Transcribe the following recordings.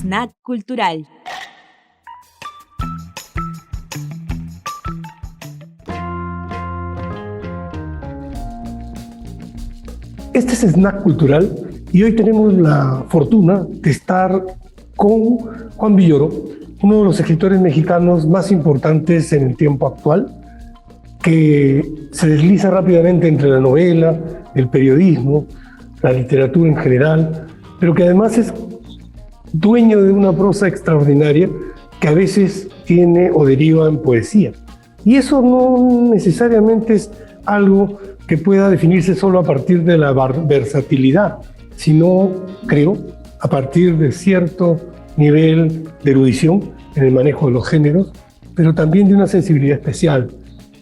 Snack Cultural. Este es Snack Cultural y hoy tenemos la fortuna de estar con Juan Villoro, uno de los escritores mexicanos más importantes en el tiempo actual, que se desliza rápidamente entre la novela, el periodismo, la literatura en general, pero que además es dueño de una prosa extraordinaria que a veces tiene o deriva en poesía. Y eso no necesariamente es algo que pueda definirse solo a partir de la versatilidad, sino, creo, a partir de cierto nivel de erudición en el manejo de los géneros, pero también de una sensibilidad especial.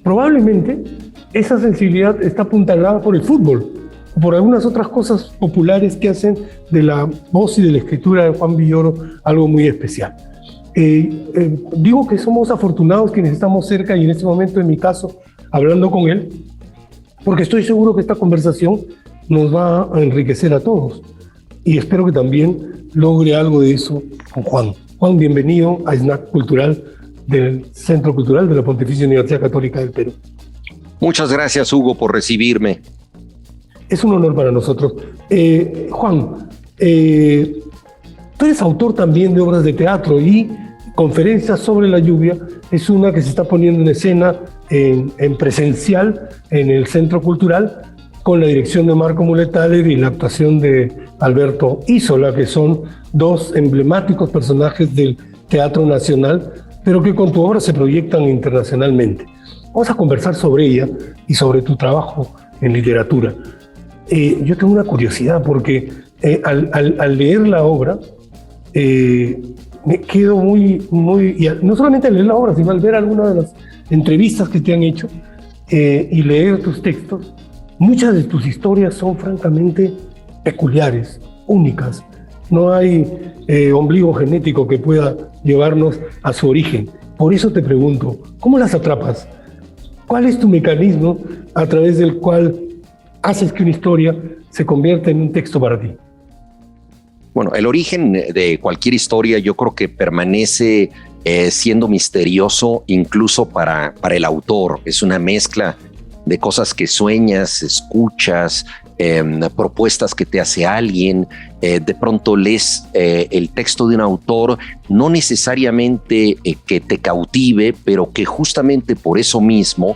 Probablemente esa sensibilidad está apuntalada por el fútbol o por algunas otras cosas populares que hacen de la voz y de la escritura de Juan Villoro algo muy especial. Digo que somos afortunados quienes estamos cerca y en este momento, en mi caso, hablando con él, porque estoy seguro que esta conversación nos va a enriquecer a todos y espero que también logre algo de eso con Juan. Juan, bienvenido a Snack Cultural del Centro Cultural de la Pontificia Universidad Católica del Perú. Muchas gracias, Hugo, por recibirme. Es un honor para nosotros. Juan, tú eres autor también de obras de teatro y Conferencias sobre la lluvia es una que se está poniendo en escena en presencial en el Centro Cultural con la dirección de Marco Muletaler y la actuación de Alberto Isola, que son dos emblemáticos personajes del Teatro Nacional, pero que con tu obra se proyectan internacionalmente. Vamos a conversar sobre ella y sobre tu trabajo en literatura. Yo tengo una curiosidad porque al leer la obra me quedo muy, y no solamente al leer la obra, sino al ver algunas de las entrevistas que te han hecho y leer tus textos, muchas de tus historias son francamente peculiares, únicas. No hay ombligo genético que pueda llevarnos a su origen. Por eso te pregunto, ¿cómo las atrapas? ¿Cuál es tu mecanismo a través del cual haces que una historia se convierta en un texto para ti? Bueno, el origen de cualquier historia yo creo que permanece siendo misterioso incluso para el autor. Es una mezcla de cosas que sueñas, escuchas, propuestas que te hace alguien. De pronto lees el texto de un autor, no necesariamente que te cautive, pero que justamente por eso mismo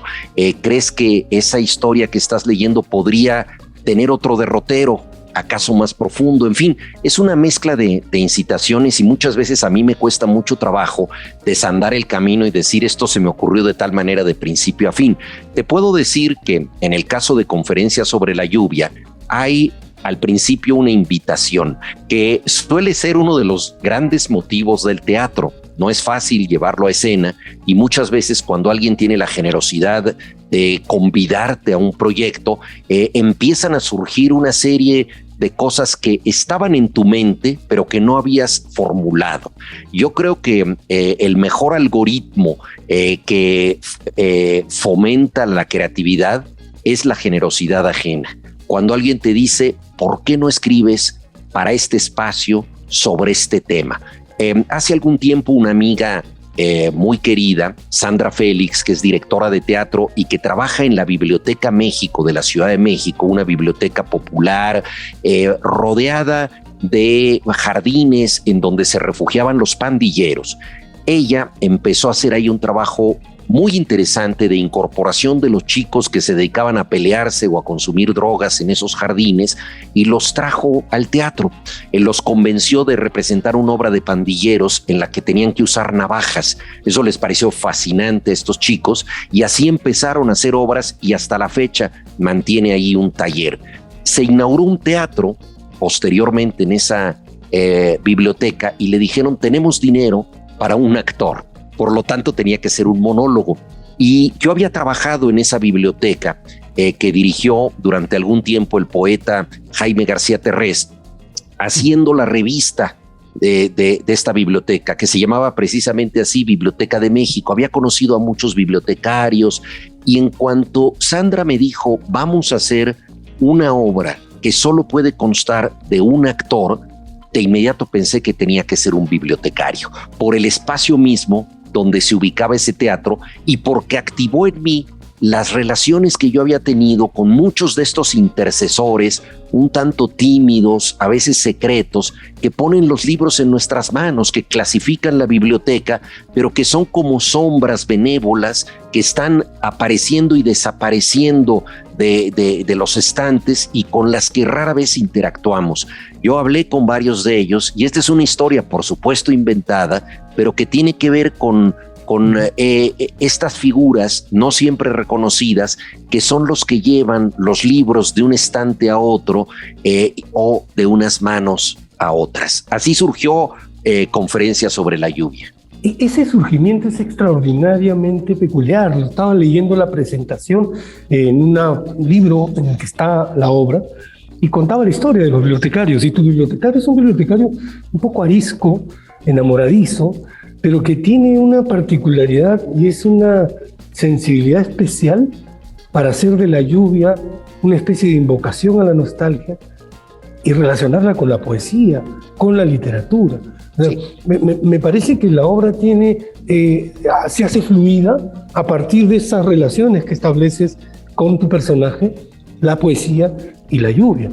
crees que esa historia que estás leyendo podría tener otro derrotero, acaso más profundo. En fin, es una mezcla de incitaciones y muchas veces a mí me cuesta mucho trabajo desandar el camino y decir esto se me ocurrió de tal manera de principio a fin. Te puedo decir que en el caso de Conferencias sobre la lluvia hay al principio una invitación que suele ser uno de los grandes motivos del teatro. No es fácil llevarlo a escena y muchas veces cuando alguien tiene la generosidad de convidarte a un proyecto, empiezan a surgir una serie de cosas que estaban en tu mente, pero que no habías formulado. Yo creo que el mejor algoritmo que fomenta la creatividad es la generosidad ajena. Cuando alguien te dice, ¿por qué no escribes para este espacio sobre este tema? Hace algún tiempo una amiga muy querida, Sandra Félix, que es directora de teatro y que trabaja en la Biblioteca México de la Ciudad de México, una biblioteca popular rodeada de jardines en donde se refugiaban los pandilleros. Ella empezó a hacer ahí un trabajo muy interesante de incorporación de los chicos que se dedicaban a pelearse o a consumir drogas en esos jardines y los trajo al teatro. Él los convenció de representar una obra de pandilleros en la que tenían que usar navajas. Eso les pareció fascinante a estos chicos y así empezaron a hacer obras y hasta la fecha mantiene ahí un taller. Se inauguró un teatro posteriormente en esa biblioteca y le dijeron tenemos dinero para un actor. Por lo tanto, tenía que ser un monólogo. Y yo había trabajado en esa biblioteca que dirigió durante algún tiempo el poeta Jaime García Terrés, haciendo la revista de esta biblioteca, que se llamaba precisamente así, Biblioteca de México. Había conocido a muchos bibliotecarios y en cuanto Sandra me dijo, vamos a hacer una obra que solo puede constar de un actor, de inmediato pensé que tenía que ser un bibliotecario, por el espacio mismo donde se ubicaba ese teatro y porque activó en mí las relaciones que yo había tenido con muchos de estos intercesores, un tanto tímidos, a veces secretos, que ponen los libros en nuestras manos, que clasifican la biblioteca, pero que son como sombras benévolas que están apareciendo y desapareciendo de los estantes y con las que rara vez interactuamos. Yo hablé con varios de ellos y esta es una historia, por supuesto, inventada, pero que tiene que ver con estas figuras no siempre reconocidas, que son los que llevan los libros de un estante a otro o de unas manos a otras. Así surgió Conferencia sobre la lluvia. Ese surgimiento es extraordinariamente peculiar. Estaba leyendo la presentación en un libro en el que está la obra y contaba la historia de los bibliotecarios. Y tu bibliotecario es un bibliotecario un poco arisco, enamoradizo, pero que tiene una particularidad y es una sensibilidad especial para hacer de la lluvia una especie de invocación a la nostalgia y relacionarla con la poesía, con la literatura. Sí. Me parece que la obra se hace fluida a partir de esas relaciones que estableces con tu personaje, la poesía y la lluvia.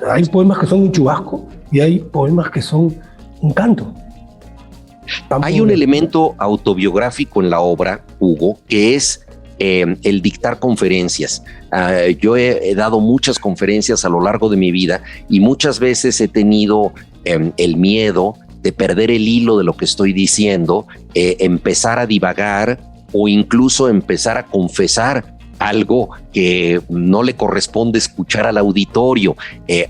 Hay poemas que son un chubasco y hay poemas que son un canto. Hay un elemento autobiográfico en la obra, Hugo, que es el dictar conferencias. Yo he dado muchas conferencias a lo largo de mi vida y muchas veces he tenido el miedo de perder el hilo de lo que estoy diciendo, empezar a divagar o incluso empezar a confesar algo que no le corresponde escuchar al auditorio.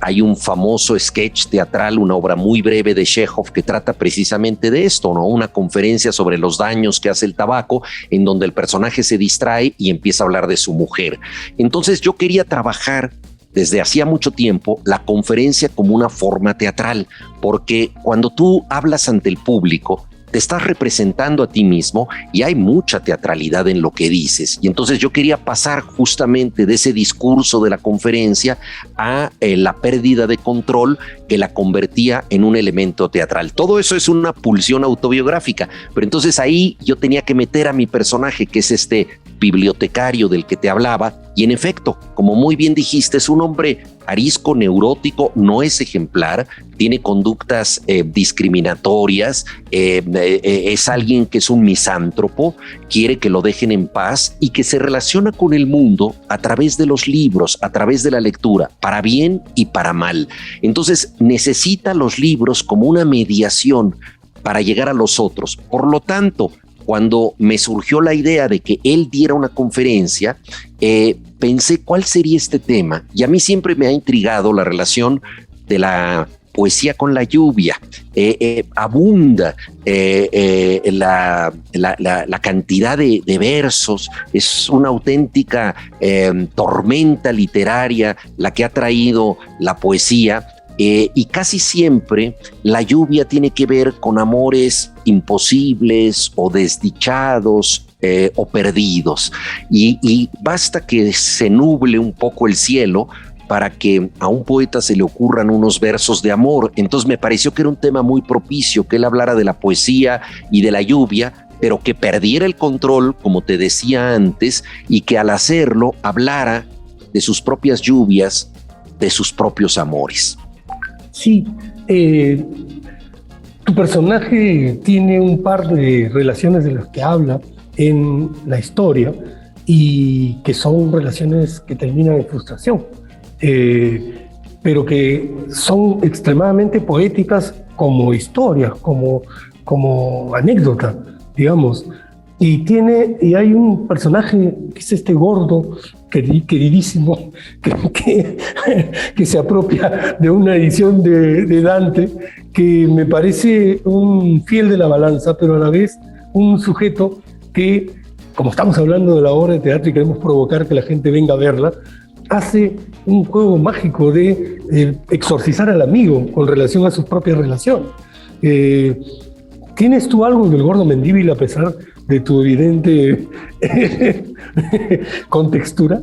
Hay un famoso sketch teatral, una obra muy breve de Chekhov que trata precisamente de esto, ¿no? Una conferencia sobre los daños que hace el tabaco, en donde el personaje se distrae y empieza a hablar de su mujer. Entonces yo quería trabajar desde hacía mucho tiempo la conferencia como una forma teatral, porque cuando tú hablas ante el público, te estás representando a ti mismo y hay mucha teatralidad en lo que dices. Y entonces yo quería pasar justamente de ese discurso de la conferencia a la pérdida de control que la convertía en un elemento teatral. Todo eso es una pulsión autobiográfica, pero entonces ahí yo tenía que meter a mi personaje, que es este bibliotecario del que te hablaba, y en efecto, como muy bien dijiste, es un hombre arisco, neurótico, no es ejemplar, tiene conductas discriminatorias, es alguien que es un misántropo, quiere que lo dejen en paz y que se relaciona con el mundo a través de los libros, a través de la lectura, para bien y para mal. Entonces necesita los libros como una mediación para llegar a los otros. Por lo tanto, cuando me surgió la idea de que él diera una conferencia, pensé cuál sería este tema. Y a mí siempre me ha intrigado la relación de la poesía con la lluvia. Abunda la cantidad de versos. Es una auténtica tormenta literaria la que ha traído la poesía. Y casi siempre la lluvia tiene que ver con amores imposibles o desdichados o perdidos. Y basta que se nuble un poco el cielo para que a un poeta se le ocurran unos versos de amor. Entonces me pareció que era un tema muy propicio, que él hablara de la poesía y de la lluvia, pero que perdiera el control, como te decía antes, y que al hacerlo hablara de sus propias lluvias, de sus propios amores. Sí, tu personaje tiene un par de relaciones de las que habla en la historia y que son relaciones que terminan en frustración, pero que son extremadamente poéticas como historias, como anécdota, digamos. Y hay un personaje que es este gordo, queridísimo, que se apropia de una edición de Dante, que me parece un fiel de la balanza, pero a la vez un sujeto que, como estamos hablando de la obra de teatro y queremos provocar que la gente venga a verla, hace un juego mágico de exorcizar al amigo con relación a sus propias relaciones. ¿Tienes tú algo del gordo Mendívil a pesar de tu evidente contextura?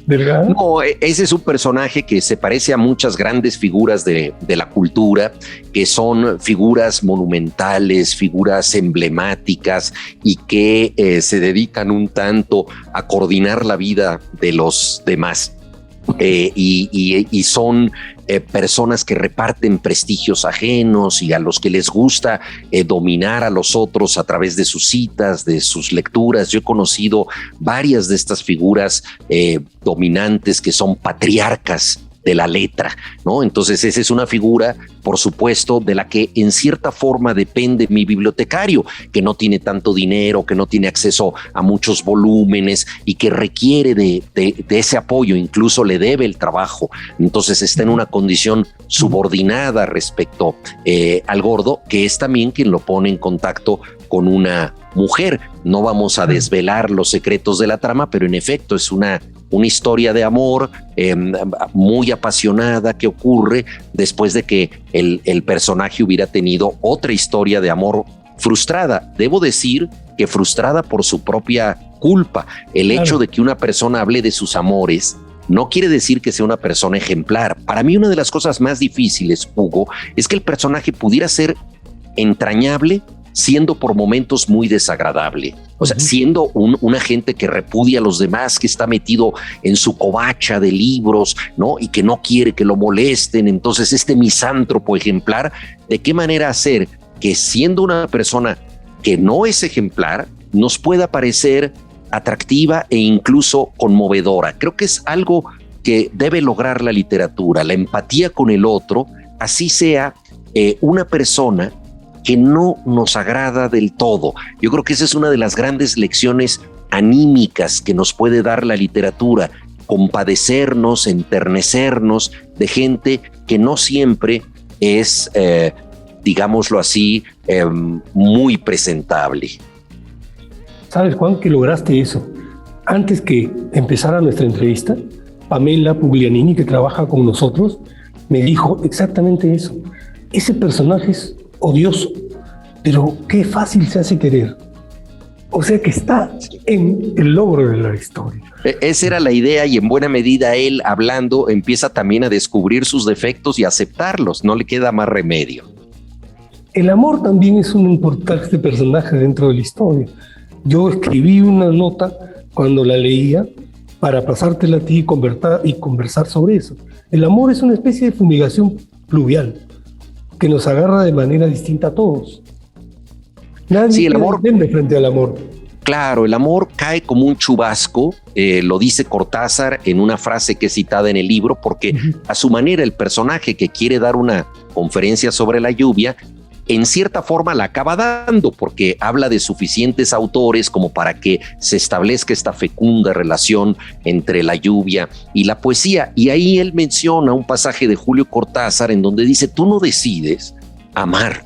¿verdad? No, ese es un personaje que se parece a muchas grandes figuras de la cultura, que son figuras monumentales, figuras emblemáticas y que se dedican un tanto a coordinar la vida de los demás. Y son personas que reparten prestigios ajenos y a los que les gusta dominar a los otros a través de sus citas, de sus lecturas. Yo he conocido varias de estas figuras dominantes que son patriarcas de la letra, ¿no? Entonces esa es una figura, por supuesto, de la que en cierta forma depende mi bibliotecario, que no tiene tanto dinero, que no tiene acceso a muchos volúmenes y que requiere de ese apoyo, incluso le debe el trabajo. Entonces está en una condición subordinada respecto al gordo, que es también quien lo pone en contacto con una mujer. No vamos a desvelar los secretos de la trama, pero en efecto es una historia de amor muy apasionada que ocurre después de que el personaje hubiera tenido otra historia de amor frustrada. Debo decir que frustrada por su propia culpa. El hecho de que una persona hable de sus amores no quiere decir que sea una persona ejemplar. Para mí, una de las cosas más difíciles, Hugo, es que el personaje pudiera ser entrañable siendo por momentos muy desagradable. O sea, siendo un agente que repudia a los demás, que está metido en su covacha de libros, ¿no? Y que no quiere que lo molesten. Entonces, este misántropo ejemplar, ¿de qué manera hacer que siendo una persona que no es ejemplar, nos pueda parecer atractiva e incluso conmovedora? Creo que es algo que debe lograr la literatura, la empatía con el otro, así sea una persona que no nos agrada del todo. Yo creo que esa es una de las grandes lecciones anímicas que nos puede dar la literatura, compadecernos, enternecernos de gente que no siempre es, digámoslo así, muy presentable. ¿Sabes, Juan, que lograste eso? Antes que empezara nuestra entrevista, Pamela Puglianini, que trabaja con nosotros, me dijo exactamente eso. Ese personaje es odioso, pero qué fácil se hace querer. O sea que está en el logro de la historia. Esa era la idea, y en buena medida él, hablando, empieza también a descubrir sus defectos y a aceptarlos. No le queda más remedio. El amor también es un importante personaje dentro de la historia. Yo escribí una nota cuando la leía para pasártela a ti y conversar sobre eso. El amor es una especie de fumigación pluvial que nos agarra de manera distinta a todos. Nadie el amor frente al amor. Claro, el amor cae como un chubasco, lo dice Cortázar en una frase que es citada en el libro, porque a su manera el personaje que quiere dar una conferencia sobre la lluvia, en cierta forma la acaba dando, porque habla de suficientes autores como para que se establezca esta fecunda relación entre la lluvia y la poesía. Y ahí él menciona un pasaje de Julio Cortázar en donde dice: tú no decides amar,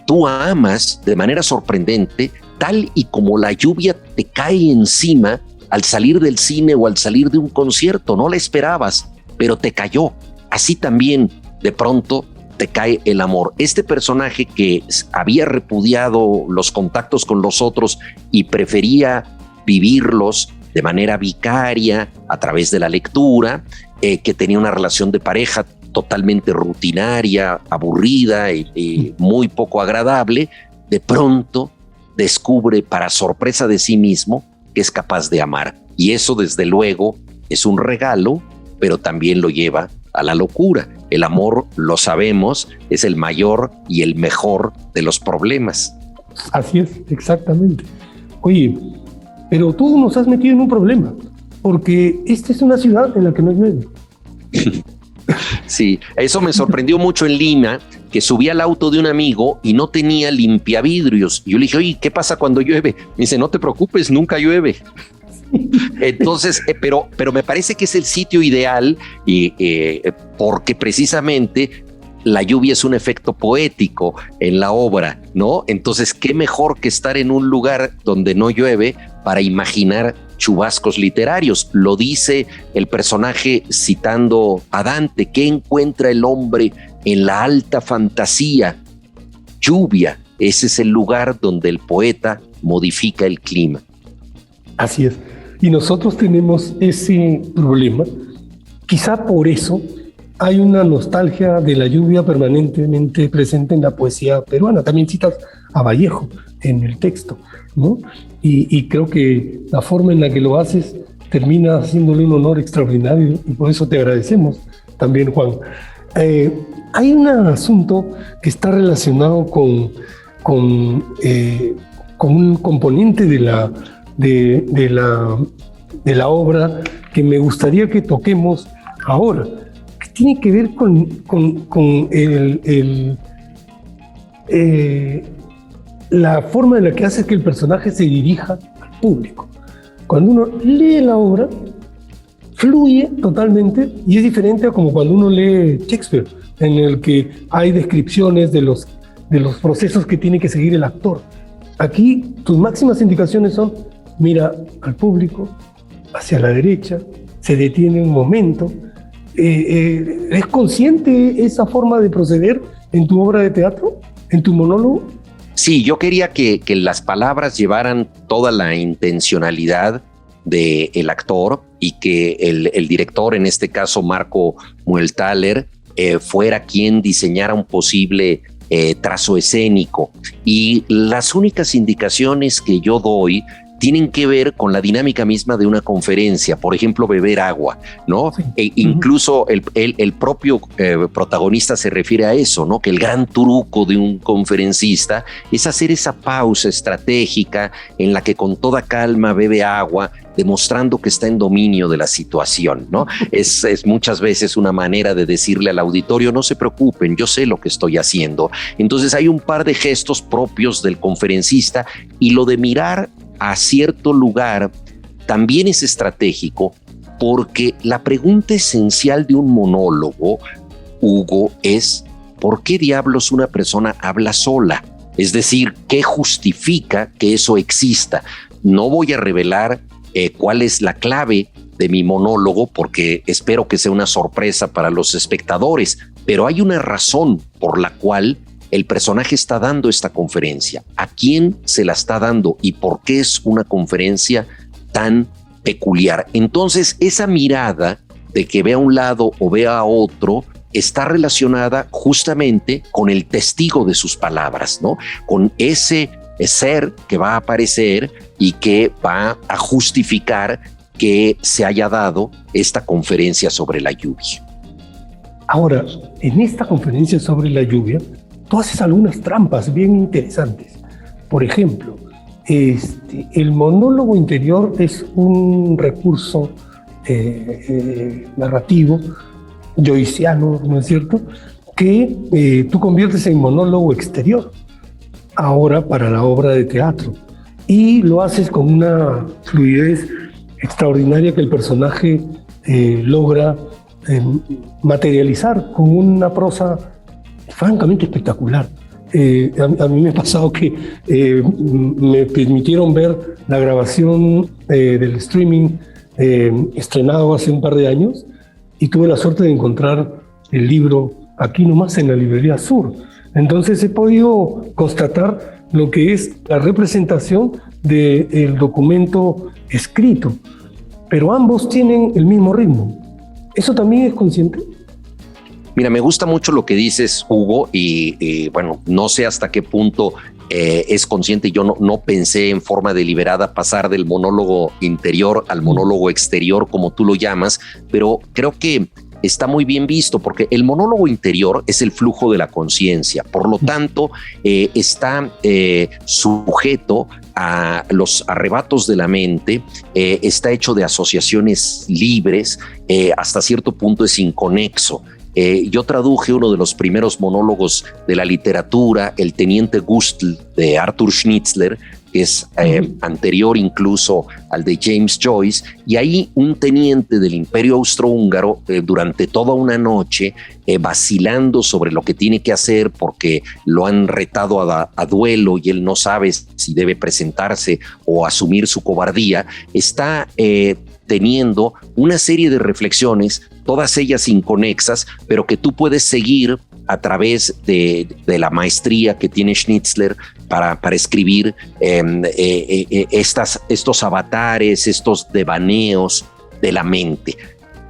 tú amas de manera sorprendente, tal y como la lluvia te cae encima al salir del cine o al salir de un concierto. No la esperabas, pero te cayó. Así también, de pronto, te cae el amor. Este personaje que había repudiado los contactos con los otros y prefería vivirlos de manera vicaria a través de la lectura, que tenía una relación de pareja totalmente rutinaria, aburrida y muy poco agradable, de pronto descubre, para sorpresa de sí mismo, que es capaz de amar. Y eso, desde luego, es un regalo, pero también lo lleva a la locura. El amor, lo sabemos, es el mayor y el mejor de los problemas. Así es, exactamente. Oye, pero tú nos has metido en un problema, porque esta es una ciudad en la que no llueve. Sí, eso me sorprendió mucho en Lima, que subí al auto de un amigo y no tenía limpiavidrios. Yo le dije: oye, ¿qué pasa cuando llueve? Me dice: no te preocupes, nunca llueve. Entonces, pero me parece que es el sitio ideal, porque precisamente la lluvia es un efecto poético en la obra, ¿no? Entonces, qué mejor que estar en un lugar donde no llueve para imaginar chubascos literarios. Lo dice el personaje citando a Dante: ¿qué encuentra el hombre en la alta fantasía? Lluvia. Ese es el lugar donde el poeta modifica el clima. Así es. Y nosotros tenemos ese problema. Quizá por eso hay una nostalgia de la lluvia permanentemente presente en la poesía peruana. También citas a Vallejo en el texto, ¿no? Y creo que la forma en la que lo haces termina haciéndole un honor extraordinario y por eso te agradecemos también, Juan. Hay un asunto que está relacionado con un componente de la obra que me gustaría que toquemos ahora, que tiene que ver con la forma en la que hace que el personaje se dirija al público. Cuando uno lee la obra, fluye totalmente y es diferente a como cuando uno lee Shakespeare, en el que hay descripciones de los procesos que tiene que seguir el actor. Aquí tus máximas indicaciones son: mira al público, hacia la derecha, se detiene un momento. ¿Es consciente esa forma de proceder en tu obra de teatro, en tu monólogo? Sí, yo quería que las palabras llevaran toda la intencionalidad del actor y que el director, en este caso Marco Mueltaler, fuera quien diseñara un posible trazo escénico. Y las únicas indicaciones que yo doy tienen que ver con la dinámica misma de una conferencia, por ejemplo, beber agua, ¿no? Sí. Incluso el propio protagonista se refiere a eso, ¿no? Que el gran truco de un conferencista es hacer esa pausa estratégica en la que con toda calma bebe agua, demostrando que está en dominio de la situación, ¿no? Es muchas veces una manera de decirle al auditorio: no se preocupen, yo sé lo que estoy haciendo. Entonces hay un par de gestos propios del conferencista, y lo de mirar a cierto lugar también es estratégico, porque la pregunta esencial de un monólogo, Hugo, es: ¿por qué diablos una persona habla sola? Es decir, ¿qué justifica que eso exista? No voy a revelar cuál es la clave de mi monólogo, porque espero que sea una sorpresa para los espectadores, pero hay una razón por la cual el personaje está dando esta conferencia, a quién se la está dando y por qué es una conferencia tan peculiar. Entonces, esa mirada de que vea a un lado o vea a otro está relacionada justamente con el testigo de sus palabras, ¿no? Con ese ser que va a aparecer y que va a justificar que se haya dado esta conferencia sobre la lluvia. Ahora, en esta conferencia sobre la lluvia, tú haces algunas trampas bien interesantes. Por ejemplo, el monólogo interior es un recurso narrativo, joyciano, ¿no es cierto?, que tú conviertes en monólogo exterior, ahora para la obra de teatro. Y lo haces con una fluidez extraordinaria que el personaje logra materializar con una prosa francamente espectacular. A mí me ha pasado que me permitieron ver la grabación del streaming estrenado hace un par de años, y tuve la suerte de encontrar el libro aquí nomás en la Librería Sur. Entonces he podido constatar lo que es la representación del documento escrito, pero ambos tienen el mismo ritmo. ¿Eso también es consciente? Mira, me gusta mucho lo que dices, Hugo, y bueno, no sé hasta qué punto es consciente. Yo no pensé en forma deliberada pasar del monólogo interior al monólogo exterior, como tú lo llamas, pero creo que está muy bien visto, porque el monólogo interior es el flujo de la conciencia, por lo tanto está sujeto a los arrebatos de la mente, está hecho de asociaciones libres, hasta cierto punto es inconexo. Yo traduje uno de los primeros monólogos de la literatura, El Teniente Gustl, de Arthur Schnitzler, que es anterior incluso al de James Joyce, y ahí un teniente del Imperio Austrohúngaro durante toda una noche vacilando sobre lo que tiene que hacer, porque lo han retado a duelo y él no sabe si debe presentarse o asumir su cobardía, está teniendo una serie de reflexiones todas ellas inconexas, pero que tú puedes seguir a través de la maestría que tiene Schnitzler para escribir estos avatares, estos devaneos de la mente.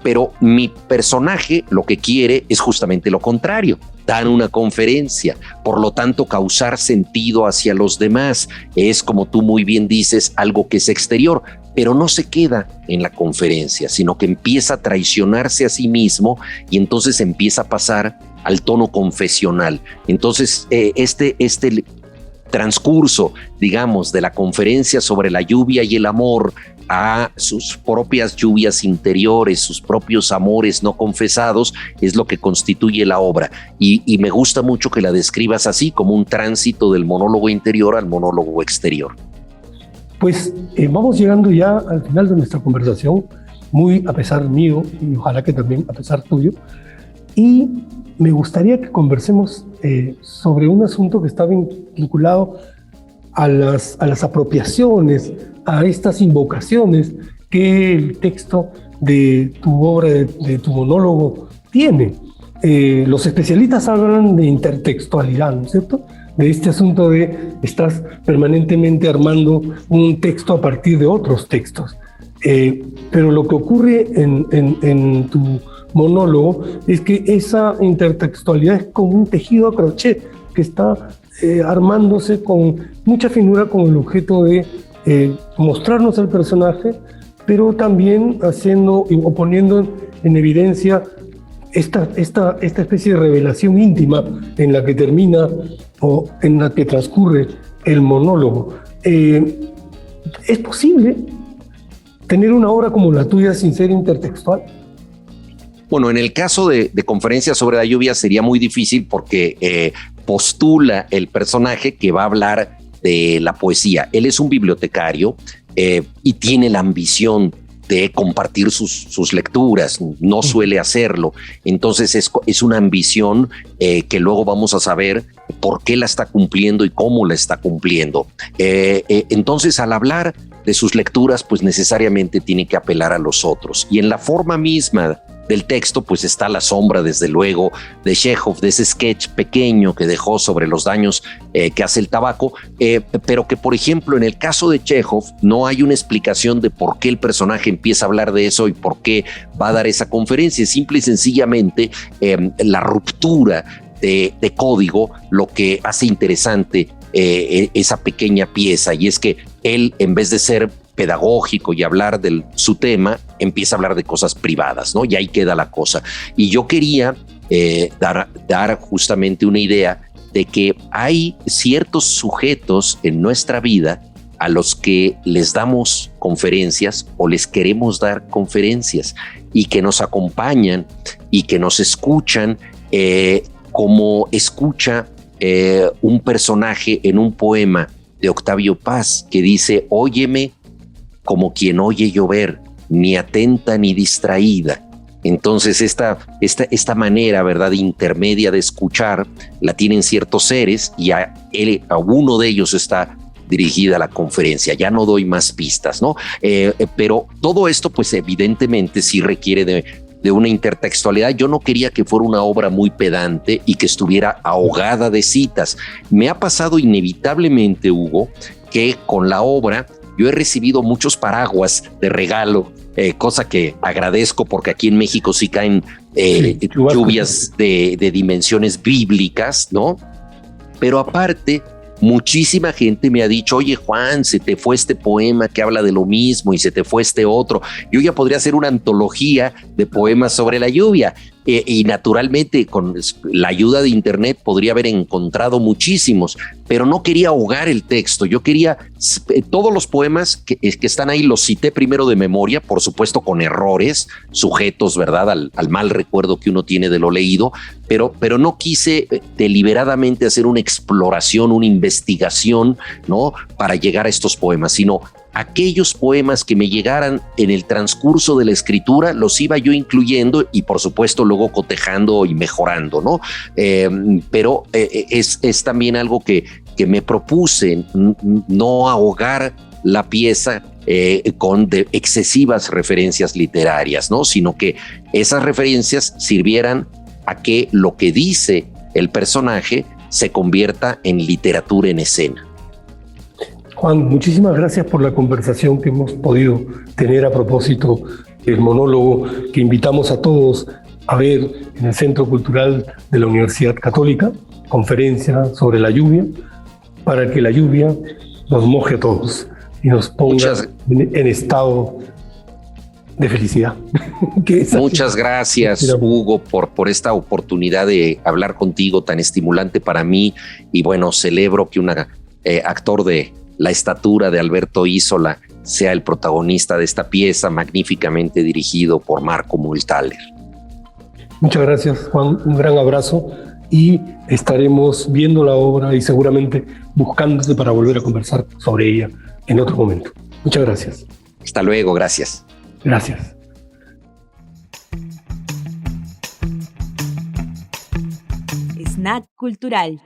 Pero mi personaje lo que quiere es justamente lo contrario, dar una conferencia, por lo tanto causar sentido hacia los demás. Es, como tú muy bien dices, algo que es exterior, pero no se queda en la conferencia, sino que empieza a traicionarse a sí mismo y entonces empieza a pasar al tono confesional. Entonces este transcurso, digamos, de la conferencia sobre la lluvia y el amor a sus propias lluvias interiores, sus propios amores no confesados, es lo que constituye la obra. Y me gusta mucho que la describas así, como un tránsito del monólogo interior al monólogo exterior. Pues vamos llegando ya al final de nuestra conversación, muy a pesar mío y ojalá que también a pesar tuyo. Y me gustaría que conversemos sobre un asunto que está vinculado a las apropiaciones, a estas invocaciones que el texto de tu obra, de tu monólogo, tiene. Los especialistas hablan de intertextualidad, ¿no es cierto? De este asunto de estás permanentemente armando un texto a partir de otros textos. Pero lo que ocurre en tu monólogo es que esa intertextualidad es como un tejido a crochet que está armándose con mucha finura con el objeto de mostrarnos al personaje, pero también haciendo o poniendo en evidencia esta especie de revelación íntima en la que termina o en la que transcurre el monólogo. ¿Es posible tener una obra como la tuya sin ser intertextual? Bueno, en el caso de Conferencias sobre la lluvia sería muy difícil porque postula el personaje que va a hablar de la poesía. Él es un bibliotecario y tiene la ambición de compartir sus lecturas, no suele hacerlo. Entonces es una ambición que luego vamos a saber por qué la está cumpliendo y cómo la está cumpliendo. Entonces, al hablar de sus lecturas, pues necesariamente tiene que apelar a los otros. Y en la forma misma del texto, pues está la sombra, desde luego, de Chekhov, de ese sketch pequeño que dejó sobre los daños que hace el tabaco, pero que, por ejemplo, en el caso de Chekhov, no hay una explicación de por qué el personaje empieza a hablar de eso y por qué va a dar esa conferencia. Simple y sencillamente la ruptura de código lo que hace interesante esa pequeña pieza, y es que él, en vez de ser pedagógico y hablar de su tema, empieza a hablar de cosas privadas, ¿no? Y ahí queda la cosa. Y yo quería dar justamente una idea de que hay ciertos sujetos en nuestra vida a los que les damos conferencias o les queremos dar conferencias y que nos acompañan y que nos escuchan como escucha un personaje en un poema de Octavio Paz que dice: óyeme como quien oye llover, ni atenta ni distraída. Entonces esta manera, ¿verdad?, intermedia de escuchar la tienen ciertos seres, y a uno de ellos está dirigida la conferencia. Ya no doy más pistas, ¿no? Pero todo esto, pues evidentemente sí requiere de una intertextualidad. Yo no quería que fuera una obra muy pedante y que estuviera ahogada de citas. Me ha pasado inevitablemente, Hugo, que con la obra yo he recibido muchos paraguas de regalo, cosa que agradezco porque aquí en México sí caen lluvias de dimensiones bíblicas, ¿no? Pero aparte, muchísima gente me ha dicho: oye, Juan, se te fue este poema que habla de lo mismo y se te fue este otro. Yo ya podría hacer una antología de poemas sobre la lluvia. Y naturalmente con la ayuda de internet podría haber encontrado muchísimos, pero no quería ahogar el texto. Yo quería todos los poemas que están ahí, los cité primero de memoria, por supuesto con errores, sujetos, ¿verdad?, al mal recuerdo que uno tiene de lo leído, pero no quise deliberadamente hacer una exploración, una investigación, ¿no?, para llegar a estos poemas, sino aquellos poemas que me llegaran en el transcurso de la escritura, los iba yo incluyendo y por supuesto luego cotejando y mejorando, ¿no? Pero es también algo que me propuse, no ahogar la pieza con excesivas referencias literarias, ¿no? Sino que esas referencias sirvieran a que lo que dice el personaje se convierta en literatura en escena. Juan, muchísimas gracias por la conversación que hemos podido tener a propósito del monólogo que invitamos a todos a ver en el Centro Cultural de la Universidad Católica, conferencia sobre la lluvia, para que la lluvia nos moje a todos y nos ponga en estado de felicidad. Muchas gracias, Hugo, por esta oportunidad de hablar contigo, tan estimulante para mí. Y bueno, celebro que un actor de la estatura de Alberto Isola sea el protagonista de esta pieza, magníficamente dirigido por Marco Multhaler. Muchas gracias, Juan. Un gran abrazo y estaremos viendo la obra y seguramente buscándote para volver a conversar sobre ella en otro momento. Muchas gracias. Hasta luego, gracias. Gracias. Snack Cultural.